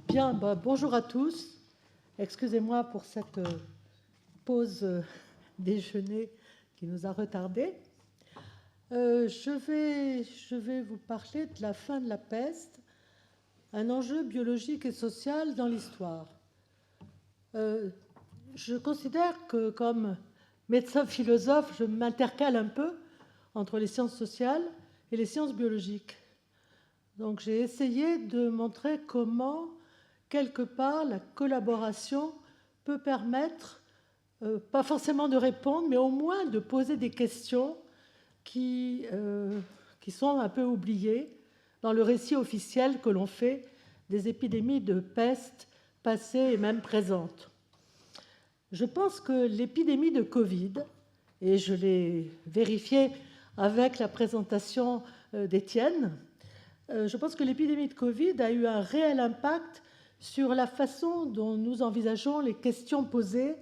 Bien, bonjour à tous. Excusez-moi pour cette pause déjeuner qui nous a retardés. Je vais vous parler de la fin de la peste, un enjeu biologique et social dans l'histoire. Je considère que, comme médecin philosophe, je m'intercale un peu entre les sciences sociales et les sciences biologiques. Donc j'ai essayé de montrer comment, quelque part, la collaboration peut permettre, pas forcément de répondre, mais au moins de poser des questions qui sont un peu oubliées dans le récit officiel que l'on fait des épidémies de peste passées et même présentes. Je pense que l'épidémie de Covid, et je l'ai vérifié avec la présentation d'Étienne, je pense que l'épidémie de Covid a eu un réel impact sur la façon dont nous envisageons les questions posées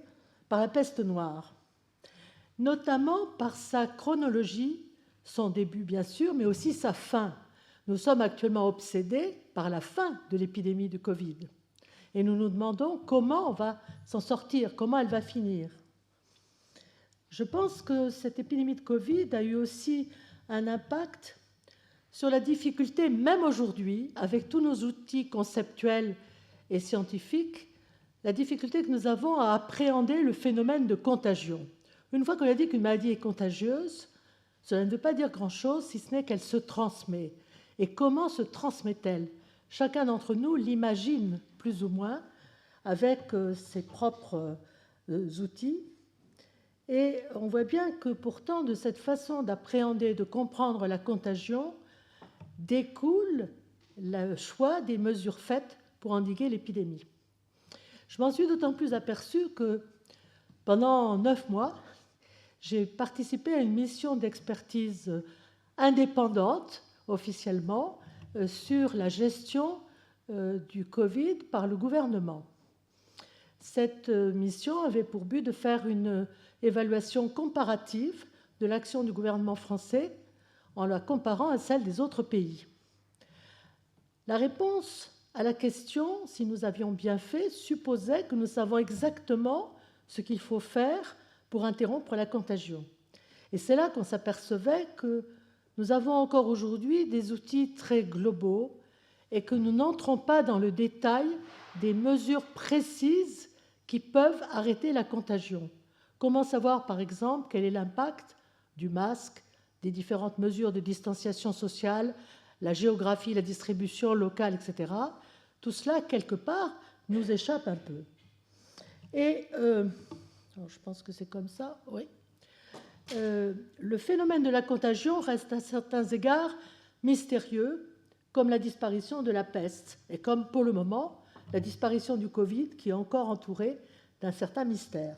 par la peste noire, notamment par sa chronologie, son début bien sûr, mais aussi sa fin. Nous sommes actuellement obsédés par la fin de l'épidémie de Covid et nous nous demandons comment on va s'en sortir, comment elle va finir. Je pense que cette épidémie de Covid a eu aussi un impact sur la difficulté, même aujourd'hui, avec tous nos outils conceptuels et scientifiques, la difficulté que nous avons à appréhender le phénomène de contagion. Une fois qu'on a dit qu'une maladie est contagieuse, cela ne veut pas dire grand-chose, si ce n'est qu'elle se transmet. Et comment se transmet-elle? Chacun d'entre nous l'imagine plus ou moins avec ses propres outils. Et on voit bien que pourtant, de cette façon d'appréhender, de comprendre la contagion, découle le choix des mesures faites pour endiguer l'épidémie. Je m'en suis d'autant plus aperçu que pendant 9 mois, j'ai participé à une mission d'expertise indépendante, officiellement, sur la gestion du Covid par le gouvernement. Cette mission avait pour but de faire une évaluation comparative de l'action du gouvernement français en la comparant à celle des autres pays. La réponse à la question, si nous avions bien fait, supposait que nous savons exactement ce qu'il faut faire pour interrompre la contagion. Et c'est là qu'on s'apercevait que nous avons encore aujourd'hui des outils très globaux et que nous n'entrons pas dans le détail des mesures précises qui peuvent arrêter la contagion. Comment savoir, par exemple, quel est l'impact du masque, des différentes mesures de distanciation sociale, la géographie, la distribution locale, etc. Tout cela, quelque part, nous échappe un peu. Et alors je pense que c'est comme ça, oui. Le phénomène de la contagion reste à certains égards mystérieux, comme la disparition de la peste, et comme, pour le moment, la disparition du Covid, qui est encore entourée d'un certain mystère.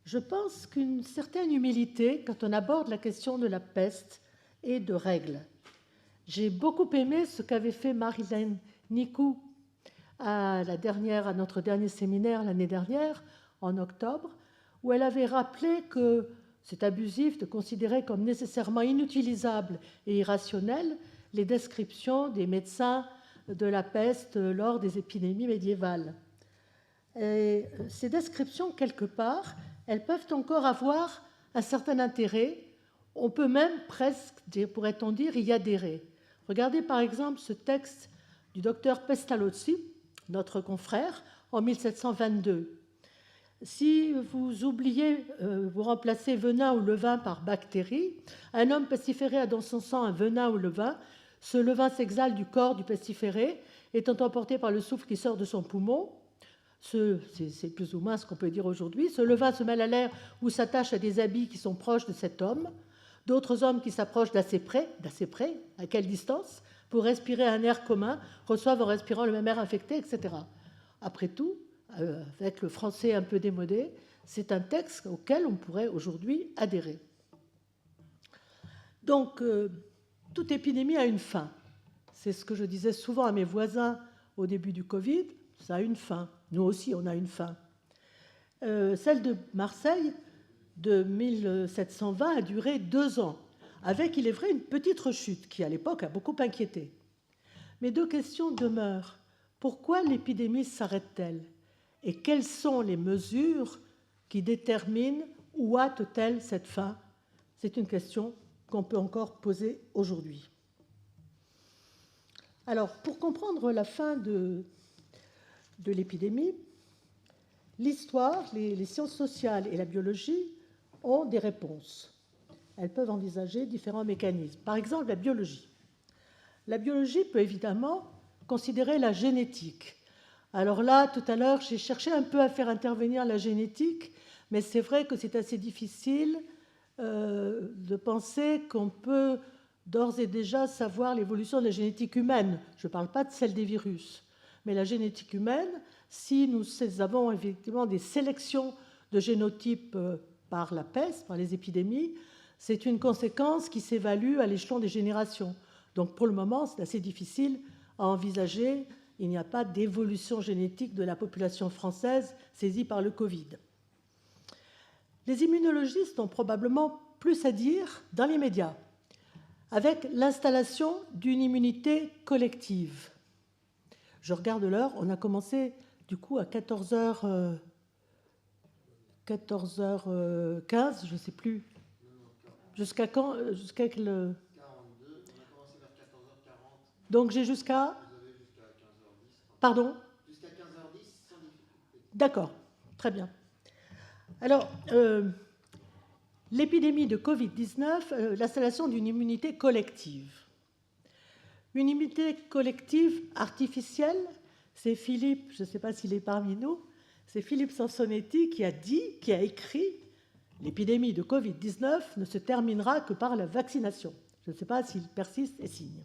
Je pense qu'une certaine humilité, quand on aborde la question de la peste, est de règle. J'ai beaucoup aimé ce qu'avait fait Marilène Nicou à notre dernier séminaire l'année dernière, en octobre, où elle avait rappelé que c'est abusif de considérer comme nécessairement inutilisables et irrationnelles les descriptions des médecins de la peste lors des épidémies médiévales. Et ces descriptions, quelque part, elles peuvent encore avoir un certain intérêt. On peut même presque, pourrait-on dire, y adhérer. Regardez par exemple ce texte du docteur Pestalozzi, notre confrère, en 1722. Si vous oubliez, vous remplacez venin ou levain par bactérie, un homme pestiféré a dans son sang un venin ou levain. Ce levain s'exhale du corps du pestiféré, étant emporté par le souffle qui sort de son poumon. C'est plus ou moins ce qu'on peut dire aujourd'hui. Ce levain se mêle à l'air ou s'attache à des habits qui sont proches de cet homme. D'autres hommes qui s'approchent d'assez près, à quelle distance, pour respirer un air commun, reçoivent en respirant le même air infecté, etc. Après tout, avec le français un peu démodé, c'est un texte auquel on pourrait aujourd'hui adhérer. Donc, toute épidémie a une fin. C'est ce que je disais souvent à mes voisins au début du Covid, ça a une fin. Nous aussi, on a une fin. Celle de Marseille, de 1720, a duré 2 ans, avec, il est vrai, une petite rechute qui, à l'époque, a beaucoup inquiété. Mais 2 questions demeurent. Pourquoi l'épidémie s'arrête-t-elle? Et quelles sont les mesures qui déterminent où hâte-t-elle cette fin? C'est une question qu'on peut encore poser aujourd'hui. Alors, pour comprendre la fin de l'épidémie, l'histoire, les sciences sociales et la biologie ont des réponses. Elles peuvent envisager différents mécanismes. Par exemple, la biologie. La biologie peut évidemment considérer la génétique. Alors là, tout à l'heure, j'ai cherché un peu à faire intervenir la génétique, mais c'est vrai que c'est assez difficile de penser qu'on peut d'ores et déjà savoir l'évolution de la génétique humaine. Je ne parle pas de celle des virus, mais la génétique humaine, si nous avons effectivement des sélections de génotypes par la peste, par les épidémies, c'est une conséquence qui s'évalue à l'échelon des générations. Donc pour le moment, c'est assez difficile à envisager. Il n'y a pas d'évolution génétique de la population française saisie par le Covid. Les immunologistes ont probablement plus à dire dans les médias, avec l'installation d'une immunité collective. Je regarde l'heure, on a commencé du coup à 14h15, je ne sais plus. Jusqu'à quand? Jusqu'à quel... 42, on a commencé vers 14h40. Donc j'ai jusqu'à... Vous avez jusqu'à 15h10. Pardon? Jusqu'à 15h10 sans difficulté. D'accord, très bien. Alors, l'épidémie de Covid-19, l'installation d'une immunité collective. Une immunité collective artificielle, c'est Philippe, je ne sais pas s'il est parmi nous, c'est Philippe Sansonetti qui a écrit « L'épidémie de Covid-19 ne se terminera que par la vaccination ». Je ne sais pas s'il persiste et signe.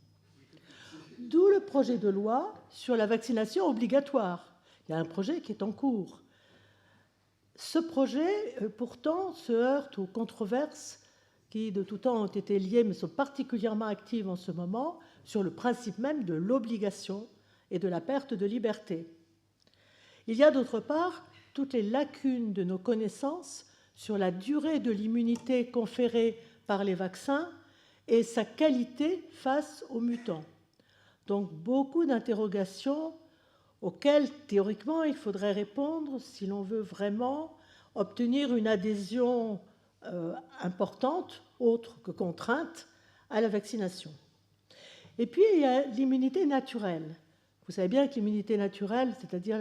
D'où le projet de loi sur la vaccination obligatoire. Il y a un projet qui est en cours. Ce projet, pourtant, se heurte aux controverses qui, de tout temps, ont été liées, mais sont particulièrement actives en ce moment, sur le principe même de l'obligation et de la perte de liberté. Il y a, d'autre part, toutes les lacunes de nos connaissances sur la durée de l'immunité conférée par les vaccins et sa qualité face aux mutants. Donc, beaucoup d'interrogations auxquelles, théoriquement, il faudrait répondre si l'on veut vraiment obtenir une adhésion importante, autre que contrainte, à la vaccination. Et puis, il y a l'immunité naturelle. Vous savez bien que l'immunité naturelle, c'est-à-dire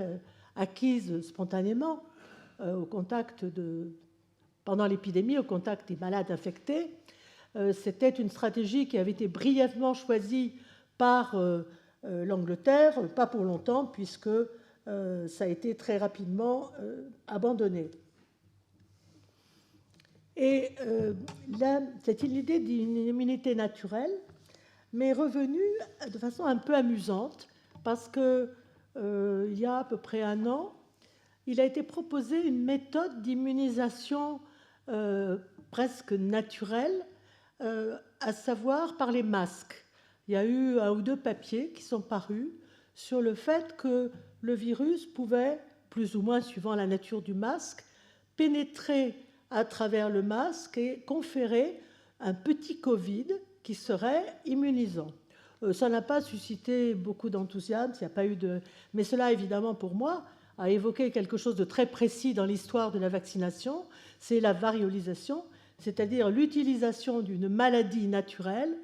acquise spontanément pendant l'épidémie, au contact des malades infectés, c'était une stratégie qui avait été brièvement choisie par l'Angleterre, pas pour longtemps, puisque ça a été très rapidement abandonné. Et là, c'est une idée d'une immunité naturelle, mais revenue de façon un peu amusante, parce que il y a à peu près un an, il a été proposé une méthode d'immunisation presque naturelle, à savoir par les masques. Il y a eu un ou deux papiers qui sont parus sur le fait que le virus pouvait, plus ou moins suivant la nature du masque, pénétrer à travers le masque et conférer un petit Covid qui serait immunisant. Ça n'a pas suscité beaucoup d'enthousiasme, il n'y a pas eu de... Mais cela, évidemment, pour moi, a évoqué quelque chose de très précis dans l'histoire de la vaccination, c'est la variolisation, c'est-à-dire l'utilisation d'une maladie naturelle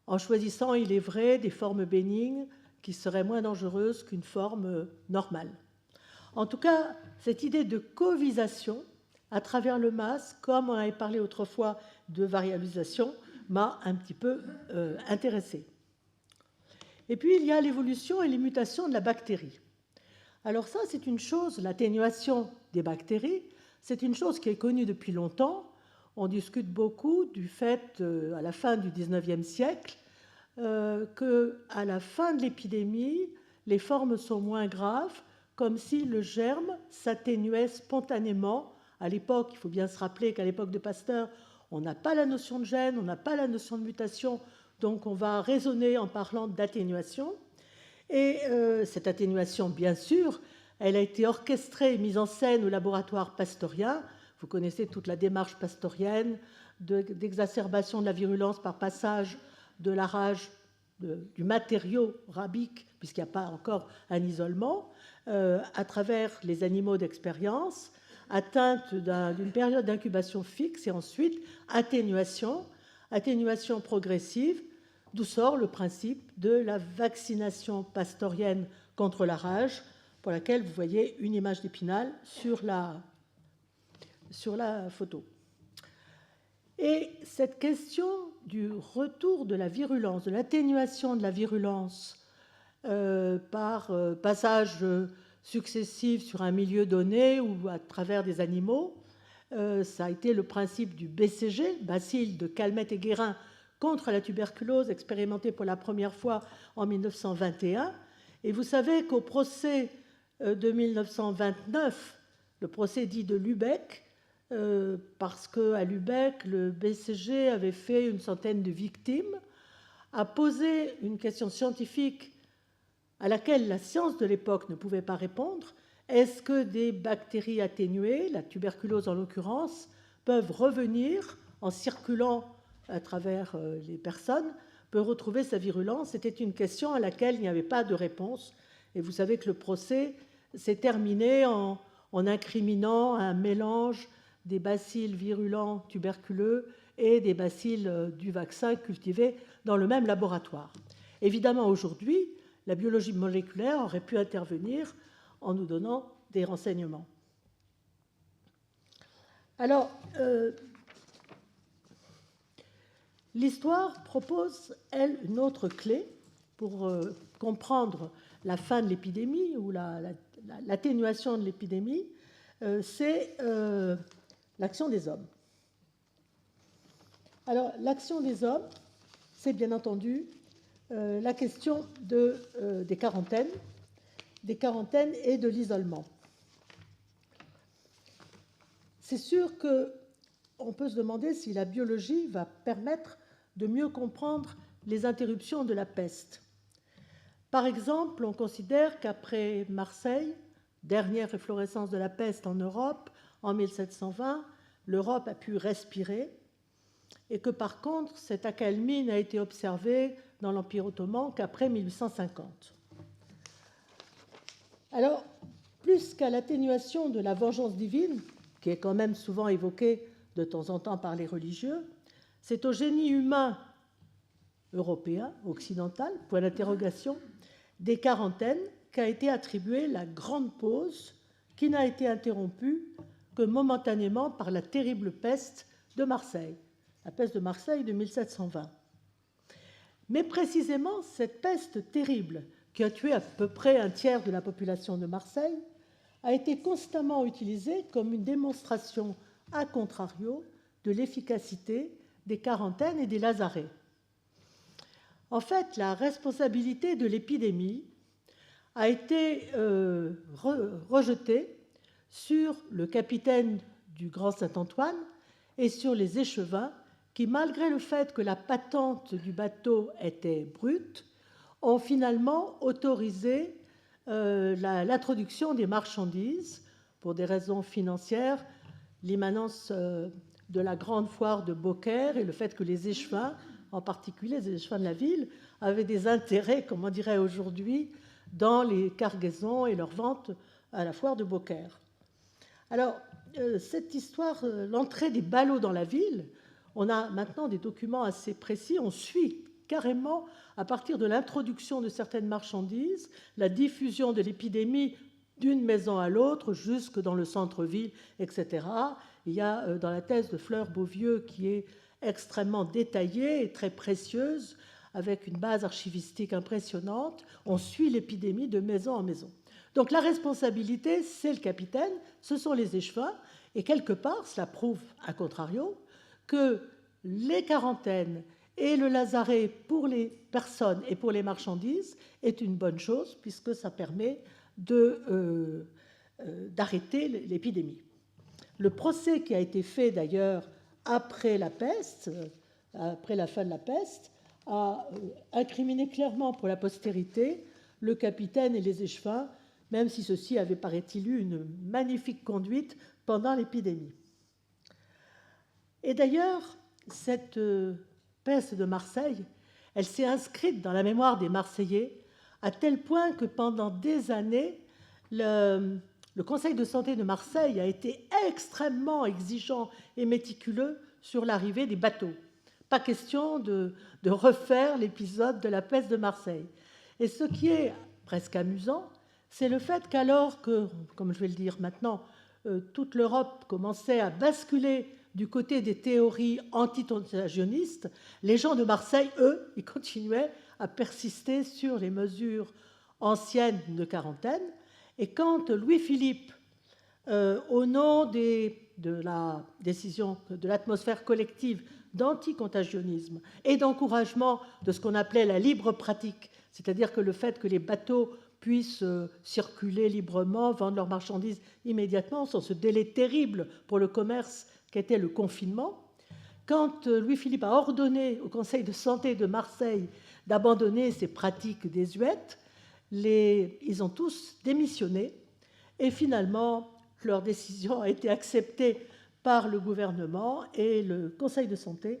en choisissant, il est vrai, des formes bénignes qui seraient moins dangereuses qu'une forme normale. En tout cas, cette idée de covisation à travers le masque, comme on avait parlé autrefois de variabilisation, m'a un petit peu intéressée. Et puis, il y a l'évolution et les mutations de la bactérie. Alors ça, c'est une chose, l'atténuation des bactéries, c'est une chose qui est connue depuis longtemps. On discute beaucoup du fait, à la fin du XIXe siècle, qu'à la fin de l'épidémie, les formes sont moins graves, comme si le germe s'atténuait spontanément. À l'époque, il faut bien se rappeler qu'à l'époque de Pasteur, on n'a pas la notion de gène, on n'a pas la notion de mutation, donc on va raisonner en parlant d'atténuation. Et cette atténuation, bien sûr, elle a été orchestrée et mise en scène au laboratoire pasteurien. Vous connaissez toute la démarche pasteurienne d'exacerbation de la virulence par passage de la rage du matériau rabique, puisqu'il n'y a pas encore un isolement, à travers les animaux d'expérience, atteinte d'une période d'incubation fixe et ensuite atténuation progressive, d'où sort le principe de la vaccination pastorienne contre la rage, pour laquelle vous voyez une image d'Épinal sur la photo. Et cette question du retour de la virulence, de l'atténuation de la virulence par passage successif sur un milieu donné ou à travers des animaux, ça a été le principe du BCG, bacille de Calmette et Guérin contre la tuberculose, expérimenté pour la première fois en 1921. Et vous savez qu'au procès de 1929, le procès dit de Lübeck, parce qu'à Lübeck, le BCG avait fait une centaine de victimes, a posé une question scientifique à laquelle la science de l'époque ne pouvait pas répondre. Est-ce que des bactéries atténuées, la tuberculose en l'occurrence, peuvent revenir en circulant à travers les personnes, peut retrouver sa virulence? C'était une question à laquelle il n'y avait pas de réponse. Et vous savez que le procès s'est terminé en incriminant un mélange des bacilles virulents tuberculeux et des bacilles du vaccin cultivés dans le même laboratoire. Évidemment, aujourd'hui, la biologie moléculaire aurait pu intervenir en nous donnant des renseignements. Alors, l'histoire propose, elle, une autre clé pour comprendre la fin de l'épidémie ou l'atténuation de l'épidémie, c'est l'action des hommes. Alors, l'action des hommes, c'est bien entendu la question des quarantaines et de l'isolement. C'est sûr qu'on peut se demander si la biologie va permettre de mieux comprendre les interruptions de la peste. Par exemple, on considère qu'après Marseille, dernière efflorescence de la peste en Europe, en 1720, l'Europe a pu respirer, et que par contre, cette accalmie n'a été observée dans l'Empire ottoman qu'après 1850. Alors, plus qu'à l'atténuation de la vengeance divine, qui est quand même souvent évoquée de temps en temps par les religieux, c'est au génie humain européen, occidental, point d'interrogation, des quarantaines qu'a été attribuée la grande pause qui n'a été interrompue que momentanément par la terrible peste de Marseille, la peste de Marseille de 1720. Mais précisément, cette peste terrible, qui a tué à peu près un tiers de la population de Marseille, a été constamment utilisée comme une démonstration, à contrario, de l'efficacité des quarantaines et des lazarets. En fait, la responsabilité de l'épidémie a été rejetée sur le capitaine du Grand Saint-Antoine et sur les échevins qui, malgré le fait que la patente du bateau était brute, ont finalement autorisé l'introduction des marchandises pour des raisons financières, l'immanence de la grande foire de Beaucaire et le fait que les échevins, en particulier les échevins de la ville, avaient des intérêts, comme on dirait aujourd'hui, dans les cargaisons et leur vente à la foire de Beaucaire. Alors, cette histoire, l'entrée des ballots dans la ville, on a maintenant des documents assez précis, on suit carrément, à partir de l'introduction de certaines marchandises, la diffusion de l'épidémie d'une maison à l'autre, jusque dans le centre-ville, etc. Il y a dans la thèse de Fleur Beauvieux, qui est extrêmement détaillée et très précieuse, avec une base archivistique impressionnante, on suit l'épidémie de maison en maison. Donc la responsabilité, c'est le capitaine, ce sont les échevins, et quelque part, cela prouve, à contrario, que les quarantaines et le lazaret pour les personnes et pour les marchandises est une bonne chose, puisque ça permet d'arrêter l'épidémie. Le procès qui a été fait d'ailleurs après la peste, après la fin de la peste, a incriminé clairement pour la postérité le capitaine et les échevins, même si ceux-ci avaient, paraît-il, eu une magnifique conduite pendant l'épidémie. Et d'ailleurs, cette peste de Marseille, Elle s'est inscrite dans la mémoire des Marseillais à tel point que pendant des années, le Conseil de santé de Marseille a été extrêmement exigeant et méticuleux sur l'arrivée des bateaux. Pas question de refaire l'épisode de la peste de Marseille. Et ce qui est presque amusant, c'est le fait qu'alors que, comme je vais le dire maintenant, toute l'Europe commençait à basculer du côté des théories antitonsillagionistes, les gens de Marseille, eux, ils continuaient à persister sur les mesures anciennes de quarantaine. Et quand Louis-Philippe, au nom de la décision de l'atmosphère collective d'anticontagionnisme et d'encouragement de ce qu'on appelait la libre pratique, c'est-à-dire que le fait que les bateaux puissent circuler librement, vendre leurs marchandises immédiatement, sans ce délai terrible pour le commerce qu'était le confinement, quand Louis-Philippe a ordonné au Conseil de santé de Marseille d'abandonner ces pratiques désuètes, ils ont tous démissionné et finalement leur décision a été acceptée par le gouvernement et le Conseil de santé,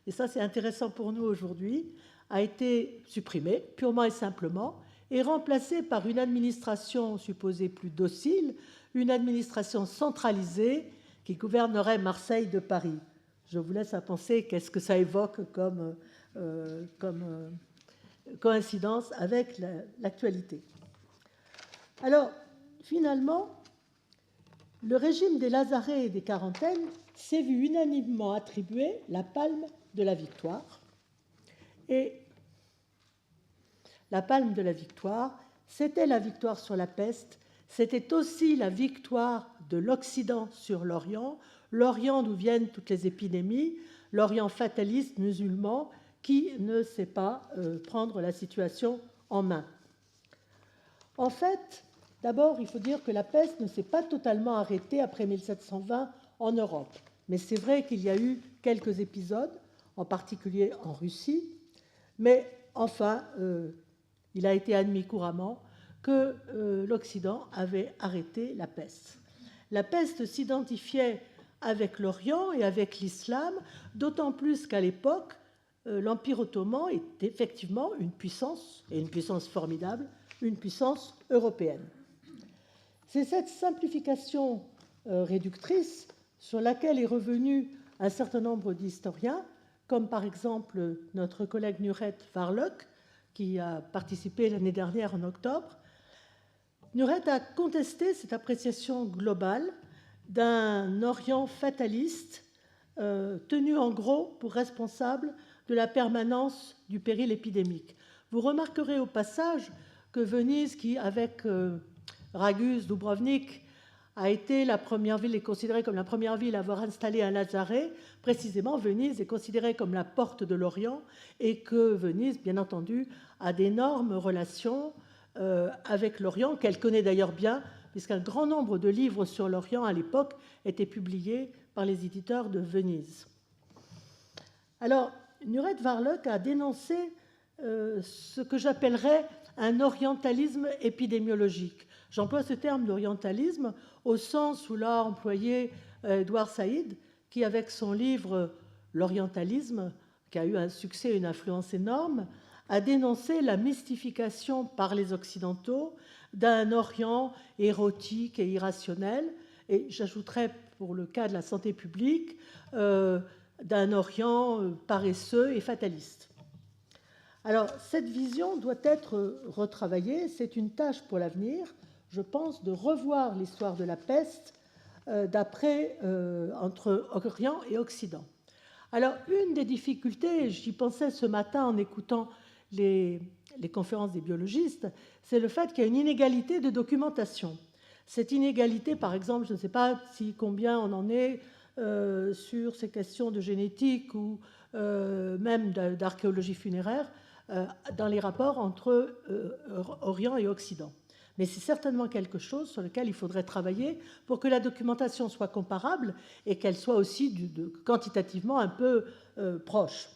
et ça c'est intéressant pour nous aujourd'hui, a été supprimé purement et simplement et remplacé par une administration supposée plus docile, une administration centralisée qui gouvernerait Marseille de Paris. Je vous laisse à penser qu'est-ce que ça évoque comme coïncidence avec l'actualité. Alors, finalement, le régime des lazarets et des quarantaines s'est vu unanimement attribuer la palme de la victoire. Et la palme de la victoire, c'était la victoire sur la peste, c'était aussi la victoire de l'Occident sur l'Orient, l'Orient d'où viennent toutes les épidémies, l'Orient fataliste musulman qui ne sait pas prendre la situation en main. En fait, d'abord, il faut dire que la peste ne s'est pas totalement arrêtée après 1720 en Europe. Mais c'est vrai qu'il y a eu quelques épisodes, en particulier en Russie, mais enfin, il a été admis couramment que l'Occident avait arrêté la peste. La peste s'identifiait avec l'Orient et avec l'islam, d'autant plus qu'à l'époque, l'Empire ottoman est effectivement une puissance, et une puissance formidable, une puissance européenne. C'est cette simplification réductrice sur laquelle est revenu un certain nombre d'historiens, comme par exemple notre collègue Nuret Varlock, qui a participé l'année dernière en octobre. Nuret a contesté cette appréciation globale d'un Orient fataliste tenu en gros pour responsable de la permanence du péril épidémique. Vous remarquerez au passage que Venise, qui avec Raguse, Dubrovnik, a été la première ville, est considérée comme la première ville à avoir installé un lazaret, précisément Venise est considérée comme la porte de l'Orient et que Venise, bien entendu, a d'énormes relations avec l'Orient, qu'elle connaît d'ailleurs bien, puisqu'un grand nombre de livres sur l'Orient à l'époque étaient publiés par les éditeurs de Venise. Alors, Nuret Varlock a dénoncé ce que j'appellerais un orientalisme épidémiologique. J'emploie ce terme d'orientalisme au sens où l'a employé Edouard Saïd, qui, avec son livre « L'orientalisme », qui a eu un succès et une influence énorme, a dénoncé la mystification par les Occidentaux d'un Orient érotique et irrationnel, et j'ajouterais, pour le cas de la santé publique, d'un Orient paresseux et fataliste. Alors, cette vision doit être retravaillée. C'est une tâche pour l'avenir, je pense, de revoir l'histoire de la peste d'après entre Orient et Occident. Alors, une des difficultés, j'y pensais ce matin en écoutant les conférences des biologistes, c'est le fait qu'il y a une inégalité de documentation. Cette inégalité, par exemple, je ne sais pas combien on en est sur ces questions de génétique ou même d'archéologie funéraire, dans les rapports entre Orient et Occident. Mais c'est certainement quelque chose sur lequel il faudrait travailler pour que la documentation soit comparable et qu'elle soit aussi quantitativement un peu proche.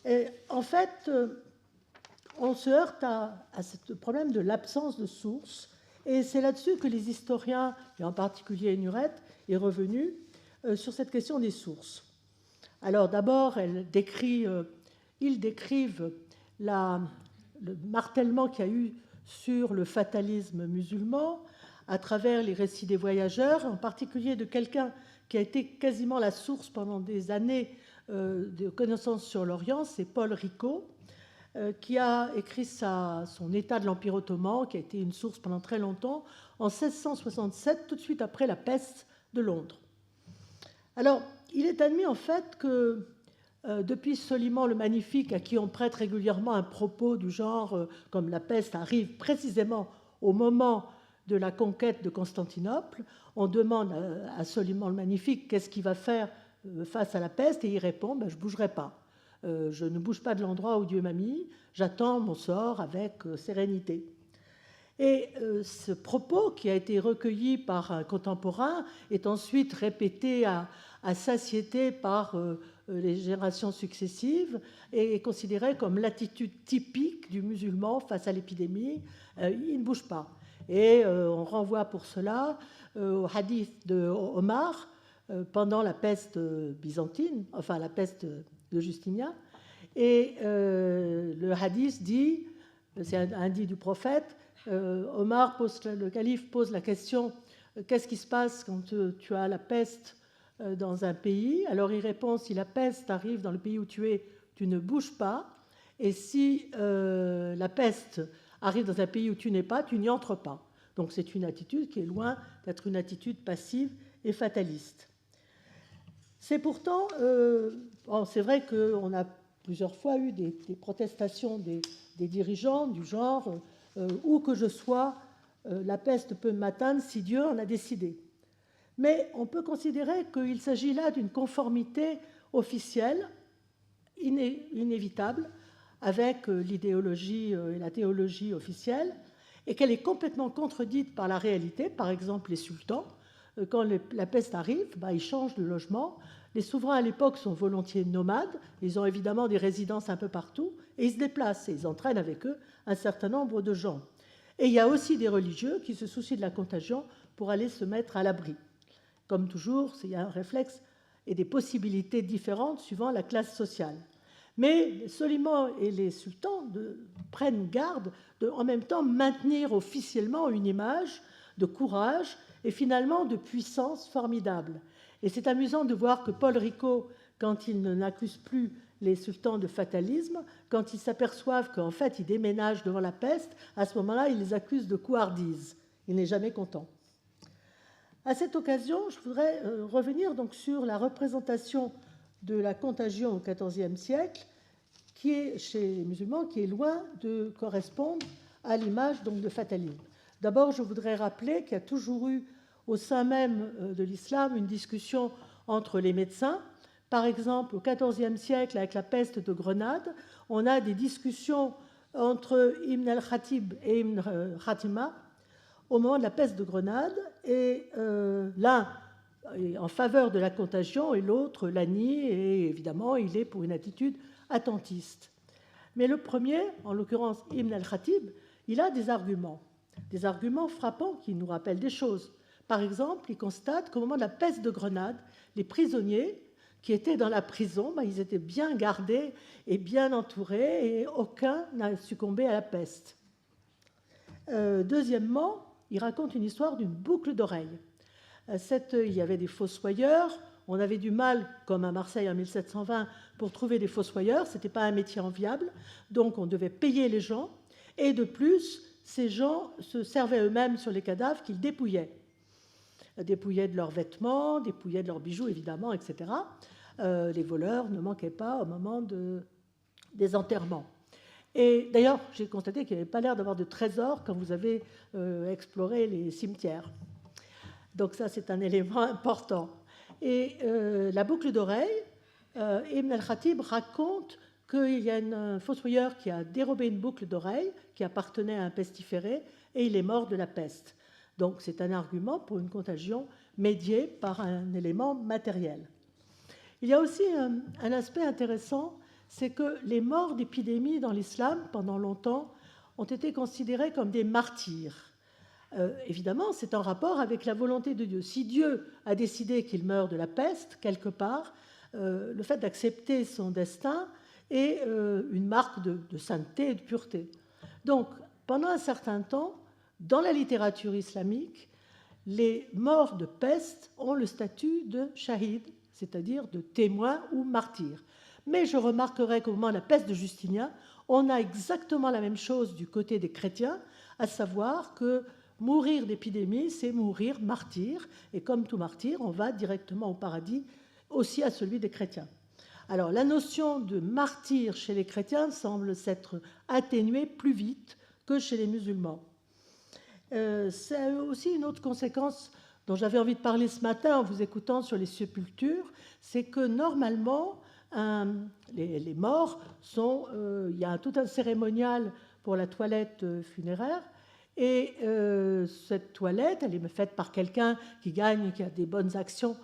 Et en fait, on se heurte à ce problème de l'absence de sources, et c'est là-dessus que les historiens, et en particulier Nuret, est revenu sur cette question des sources. Alors d'abord, ils décrivent le martèlement qu'il y a eu sur le fatalisme musulman à travers les récits des voyageurs, en particulier de quelqu'un qui a été quasiment la source pendant des années de connaissances sur l'Orient, c'est Paul Ricoeur, qui a écrit son État de l'Empire ottoman, qui a été une source pendant très longtemps, en 1667, tout de suite après la peste de Londres. Alors, il est admis en fait que depuis Soliman le Magnifique, à qui on prête régulièrement un propos du genre comme la peste arrive précisément au moment de la conquête de Constantinople, on demande à Soliman le Magnifique qu'est-ce qu'il va faire face à la peste, et il répond je ne bougerai pas. Je ne bouge pas de l'endroit où Dieu m'a mis, j'attends mon sort avec sérénité. Et ce propos, qui a été recueilli par un contemporain, est ensuite répété à satiété par les générations successives et est considéré comme l'attitude typique du musulman face à l'épidémie. Il ne bouge pas. Et on renvoie pour cela au hadith de Omar pendant la peste byzantine, enfin la peste de Justinien. Et le hadith dit, c'est un dit du prophète, le calife pose la question qu'est-ce qui se passe quand tu as la peste dans un pays? Alors il répond si la peste arrive dans le pays où tu es, tu ne bouges pas, et si la peste arrive dans un pays où tu n'es pas, tu n'y entres pas. Donc c'est une attitude qui est loin d'être une attitude passive et fataliste. C'est pourtant, c'est vrai qu'on a plusieurs fois eu des protestations des dirigeants du genre où que je sois, la peste peut m'atteindre si Dieu en a décidé. Mais on peut considérer qu'il s'agit là d'une conformité officielle inévitable avec l'idéologie et la théologie officielle, et qu'elle est complètement contredite par la réalité. Par exemple, les sultans, quand la peste arrive, ils changent de logement. Les souverains à l'époque sont volontiers nomades, ils ont évidemment des résidences un peu partout, et ils se déplacent, et ils entraînent avec eux un certain nombre de gens. Et il y a aussi des religieux qui se soucient de la contagion pour aller se mettre à l'abri. Comme toujours, il y a un réflexe et des possibilités différentes suivant la classe sociale. Mais Soliman et les sultans prennent garde de, en même temps, maintenir officiellement une image de courage et finalement de puissance formidable. Et c'est amusant de voir que Paul Ricoeur, quand il n'accuse plus les sultans de fatalisme, quand ils s'aperçoivent qu'en fait ils déménagent devant la peste, à ce moment-là, il les accuse de couardise. Il n'est jamais content. À cette occasion, je voudrais revenir donc sur la représentation de la contagion au XIVe siècle, qui est chez les musulmans, qui est loin de correspondre à l'image donc de fatalisme. D'abord, je voudrais rappeler qu'il y a toujours eu au sein même de l'islam une discussion entre les médecins. Par exemple, au XIVe siècle, avec la peste de Grenade, on a des discussions entre Ibn al-Khatib et Ibn Khatima au moment de la peste de Grenade, et l'un est en faveur de la contagion et l'autre la nie, et évidemment, il est pour une attitude attentiste. Mais le premier, en l'occurrence Ibn al-Khatib, il a des arguments frappants qui nous rappellent des choses. Par exemple, il constate qu'au moment de la peste de Grenade, les prisonniers qui étaient dans la prison, ils étaient bien gardés et bien entourés, et aucun n'a succombé à la peste. Deuxièmement, il raconte une histoire d'une boucle d'oreille. Il y avait des fossoyeurs, on avait du mal, comme à Marseille en 1720, pour trouver des fossoyeurs, ce n'était pas un métier enviable, donc on devait payer les gens, et de plus, ces gens se servaient eux-mêmes sur les cadavres qu'ils dépouillaient de leurs vêtements, dépouillaient de leurs bijoux, évidemment, etc. Les voleurs ne manquaient pas au moment des enterrements. Et d'ailleurs, j'ai constaté qu'il n'y avait pas l'air d'avoir de trésors quand vous avez exploré les cimetières. Donc ça, c'est un élément important. Et la boucle d'oreille, Ibn al-Khatib raconte qu'il y a un fossoyeur qui a dérobé une boucle d'oreille qui appartenait à un pestiféré, et il est mort de la peste. Donc c'est un argument pour une contagion médiée par un élément matériel. Il y a aussi un aspect intéressant, c'est que les morts d'épidémie dans l'islam, pendant longtemps, ont été considérés comme des martyrs. Évidemment, c'est en rapport avec la volonté de Dieu. Si Dieu a décidé qu'il meure de la peste, quelque part, le fait d'accepter son destin, et une marque de sainteté et de pureté. Donc, pendant un certain temps, dans la littérature islamique, les morts de peste ont le statut de shahid, c'est-à-dire de témoin ou martyr. Mais je remarquerai qu'au moment de la peste de Justinien, on a exactement la même chose du côté des chrétiens, à savoir que mourir d'épidémie, c'est mourir martyr, et comme tout martyr, on va directement au paradis, aussi à celui des chrétiens. Alors, la notion de martyr chez les chrétiens semble s'être atténuée plus vite que chez les musulmans. C'est aussi une autre conséquence dont j'avais envie de parler ce matin en vous écoutant sur les sépultures, c'est que normalement, les morts sont... il y a tout un cérémonial pour la toilette funéraire, et cette toilette, elle est faite par quelqu'un qui a des bonnes actions,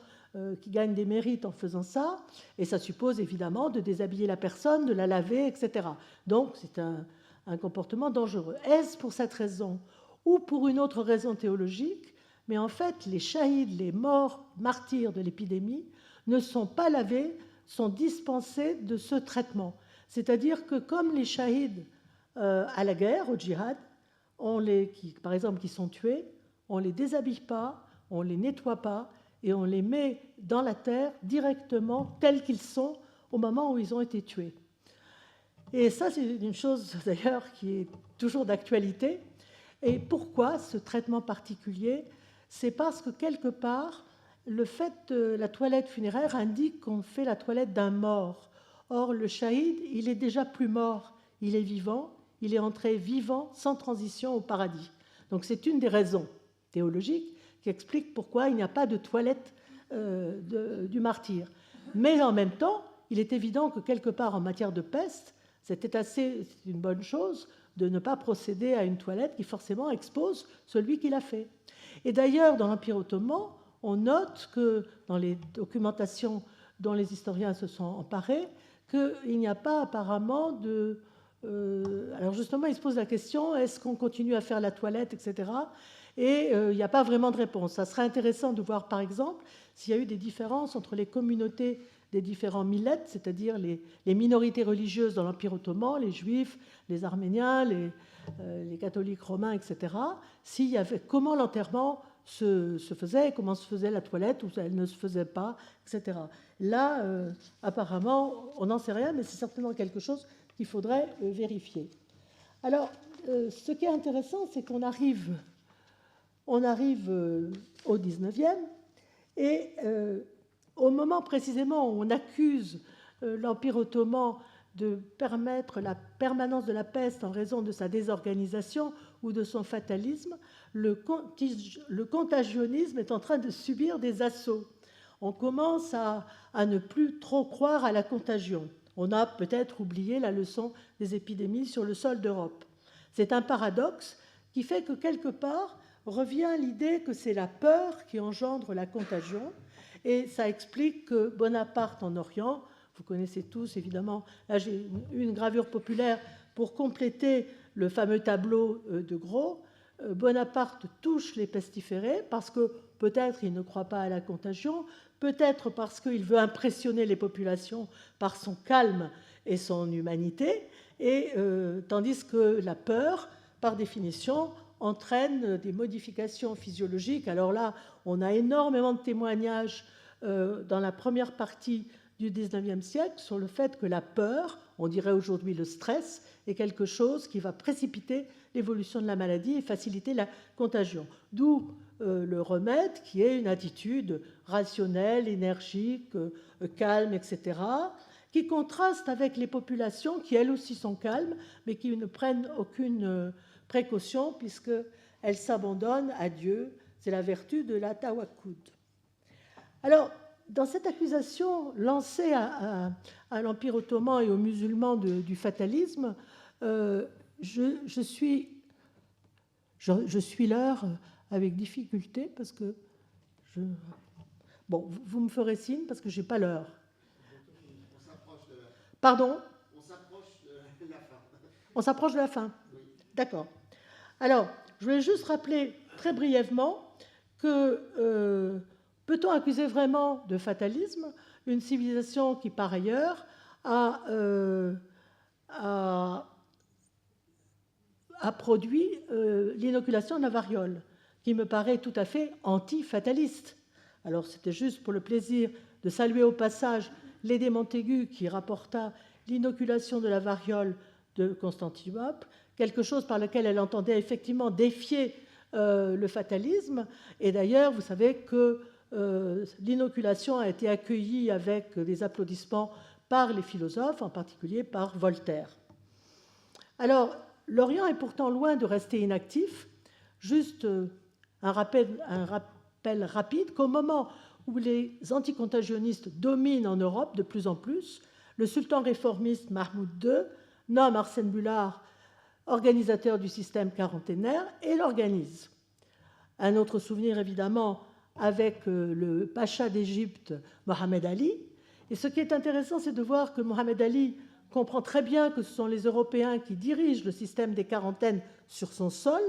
qui gagne des mérites en faisant ça, et ça suppose évidemment de déshabiller la personne, de la laver, etc. Donc c'est un comportement dangereux. Est-ce pour cette raison ou pour une autre raison théologique? Mais en fait, les shahids, les morts martyrs de l'épidémie, ne sont pas lavés, sont dispensés de ce traitement. C'est-à-dire que comme les shahids à la guerre, au djihad, par exemple qui sont tués, on ne les déshabille pas, on ne les nettoie pas, et on les met dans la terre directement tels qu'ils sont au moment où ils ont été tués. Et ça, c'est une chose d'ailleurs qui est toujours d'actualité. Et pourquoi ce traitement particulier? C'est parce que quelque part, le fait de la toilette funéraire indique qu'on fait la toilette d'un mort. Or, le shahid, il est déjà plus mort, il est vivant, il est entré vivant, sans transition au paradis. Donc c'est une des raisons théologiques qui explique pourquoi il n'y a pas de toilette du martyr. Mais en même temps, il est évident que quelque part en matière de peste, c'est une bonne chose de ne pas procéder à une toilette qui forcément expose celui qui l'a fait. Et d'ailleurs, dans l'Empire ottoman, on note que dans les documentations dont les historiens se sont emparés, qu'il n'y a pas apparemment de... alors justement, il se pose la question, est-ce qu'on continue à faire la toilette, etc. Et il n'y a pas vraiment de réponse. Ça serait intéressant de voir, par exemple, s'il y a eu des différences entre les communautés des différents millettes, c'est-à-dire les minorités religieuses dans l'Empire ottoman, les juifs, les arméniens, les catholiques romains, etc. Comment l'enterrement se faisait, comment se faisait la toilette, ou elle ne se faisait pas, etc. Là, apparemment, on n'en sait rien, mais c'est certainement quelque chose qu'il faudrait vérifier. Alors, ce qui est intéressant, c'est qu'on arrive au 19e, et au moment précisément où on accuse l'Empire ottoman de permettre la permanence de la peste en raison de sa désorganisation ou de son fatalisme, le contagionnisme est en train de subir des assauts. On commence à ne plus trop croire à la contagion. On a peut-être oublié la leçon des épidémies sur le sol d'Europe. C'est un paradoxe qui fait que quelque part revient l'idée que c'est la peur qui engendre la contagion, et ça explique que Bonaparte en Orient, vous connaissez tous évidemment, là j'ai une gravure populaire pour compléter le fameux tableau de Gros. Bonaparte touche les pestiférés parce que peut-être il ne croit pas à la contagion, peut-être parce qu'il veut impressionner les populations par son calme et son humanité, et tandis que la peur, par définition, entraîne des modifications physiologiques. Alors là, on a énormément de témoignages dans la première partie du XIXe siècle sur le fait que la peur, on dirait aujourd'hui le stress, est quelque chose qui va précipiter l'évolution de la maladie et faciliter la contagion. D'où le remède qui est une attitude rationnelle, énergique, calme, etc., qui contraste avec les populations qui elles aussi sont calmes, mais qui ne prennent aucune précaution puisqu'elles s'abandonnent à Dieu. C'est la vertu de la tawakkul. Alors, dans cette accusation lancée à l'Empire ottoman et aux musulmans du fatalisme, je suis l'heure avec difficulté parce que bon, vous me ferez signe parce que je n'ai pas l'heure. On s'approche de la fin. Pardon ? On s'approche de la fin. On s'approche de la fin. Oui. D'accord. Alors, je voulais juste rappeler très brièvement que peut-on accuser vraiment de fatalisme une civilisation qui, par ailleurs, a produit l'inoculation de la variole, qui me paraît tout à fait anti-fataliste. Alors c'était juste pour le plaisir de saluer au passage Lédé Montaigu qui rapporta l'inoculation de la variole de Constantinople, quelque chose par lequel elle entendait effectivement défier le fatalisme. Et d'ailleurs, vous savez que l'inoculation a été accueillie avec des applaudissements par les philosophes, en particulier par Voltaire. Alors, l'Orient est pourtant loin de rester inactif. Juste un rappel rapide qu'au moment où les anticontagionnistes dominent en Europe de plus en plus, le sultan réformiste Mahmoud II nomme Arsène Bullard organisateur du système quarantenaire et l'organise. Un autre souvenir, évidemment, avec le pacha d'Égypte, Mohamed Ali. Et ce qui est intéressant, c'est de voir que Mohamed Ali comprend très bien que ce sont les Européens qui dirigent le système des quarantaines sur son sol,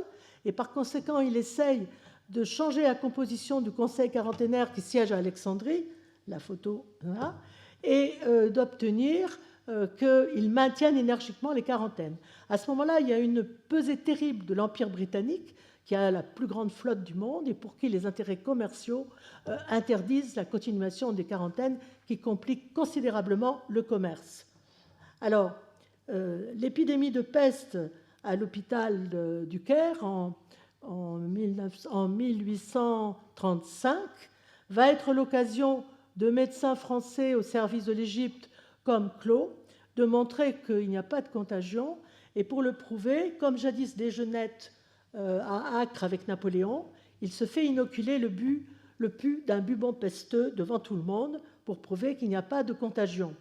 et par conséquent, il essaye de changer la composition du conseil quarantenaire qui siège à Alexandrie, la photo là, et d'obtenir qu'ils maintiennent énergiquement les quarantaines. À ce moment-là, il y a une pesée terrible de l'Empire britannique, qui a la plus grande flotte du monde et pour qui les intérêts commerciaux interdisent la continuation des quarantaines qui compliquent considérablement le commerce. Alors, l'épidémie de peste à l'hôpital du Caire en 1835 va être l'occasion de médecins français au service de l'Égypte comme Clos de montrer qu'il n'y a pas de contagion. Et pour le prouver, comme jadis Desgenettes à Acre avec Napoléon, il se fait inoculer le pus d'un bubon pesteux devant tout le monde pour prouver qu'il n'y a pas de contagion.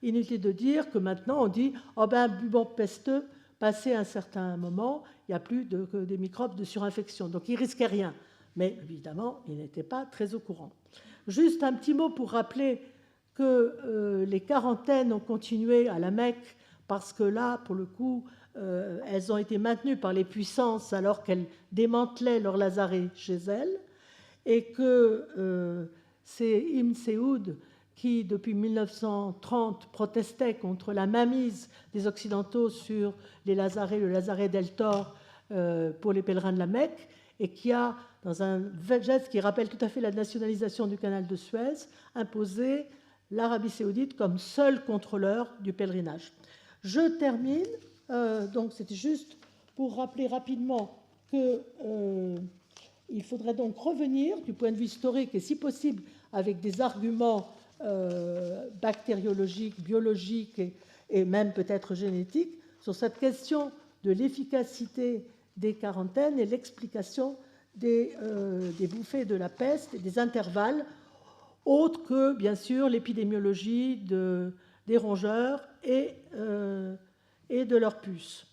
Inutile de dire que maintenant on dit « oh ben, bubon pesteux, passé un certain moment, il n'y a plus que des microbes de surinfection ». Donc il ne risquait rien. Mais évidemment, il n'était pas très au courant. Juste un petit mot pour rappeler que les quarantaines ont continué à la Mecque parce que là, pour le coup, elles ont été maintenues par les puissances alors qu'elles démantelaient leur lazaret chez elles, et que c'est Ibn Saoud qui, depuis 1930, protestait contre la mainmise des Occidentaux sur les lazarets, le lazaret d'El Tor pour les pèlerins de la Mecque, et qui a, dans un geste qui rappelle tout à fait la nationalisation du canal de Suez, imposé l'Arabie saoudite comme seul contrôleur du pèlerinage. Je termine, donc c'était juste pour rappeler rapidement qu'il faudrait donc revenir du point de vue historique et si possible avec des arguments bactériologiques, biologiques et même peut-être génétiques sur cette question de l'efficacité des quarantaines et l'explication des bouffées de la peste et des intervalles autres que, bien sûr, l'épidémiologie des rongeurs et de leurs puces.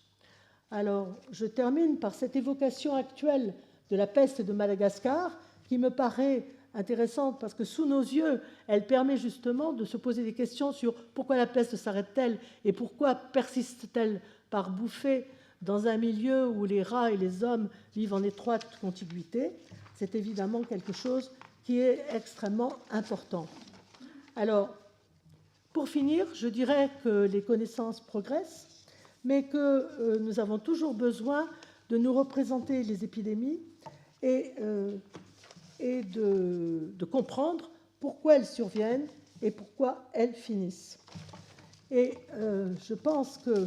Alors, je termine par cette évocation actuelle de la peste de Madagascar qui me paraît intéressante parce que sous nos yeux, elle permet justement de se poser des questions sur pourquoi la peste s'arrête-t-elle et pourquoi persiste-t-elle par bouffée dans un milieu où les rats et les hommes vivent en étroite contiguïté. C'est évidemment quelque chose qui est extrêmement important. Alors, pour finir, je dirais que les connaissances progressent, mais que nous avons toujours besoin de nous représenter les épidémies et de comprendre pourquoi elles surviennent et pourquoi elles finissent. Et je pense que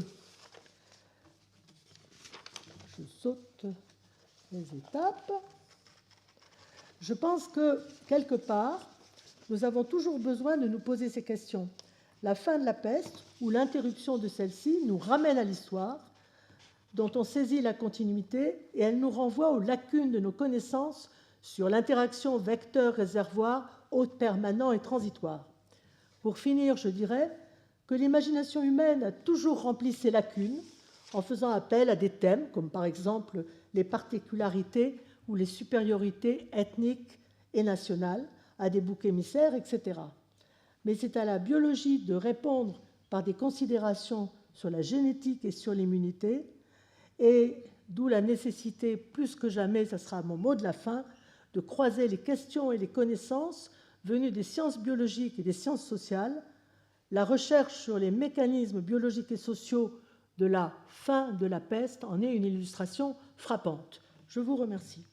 je saute les étapes. Je pense que, quelque part, nous avons toujours besoin de nous poser ces questions. La fin de la peste ou l'interruption de celle-ci nous ramène à l'histoire, dont on saisit la continuité, et elle nous renvoie aux lacunes de nos connaissances sur l'interaction vecteur-réservoir, hôte permanent et transitoire. Pour finir, je dirais que l'imagination humaine a toujours rempli ces lacunes en faisant appel à des thèmes, comme par exemple les particularités ou les supériorités ethniques et nationales, à des boucs émissaires, etc. Mais c'est à la biologie de répondre par des considérations sur la génétique et sur l'immunité, et d'où la nécessité, plus que jamais, ça sera mon mot de la fin, de croiser les questions et les connaissances venues des sciences biologiques et des sciences sociales, La recherche sur les mécanismes biologiques et sociaux de la fin de la peste en est une illustration frappante. Je vous remercie.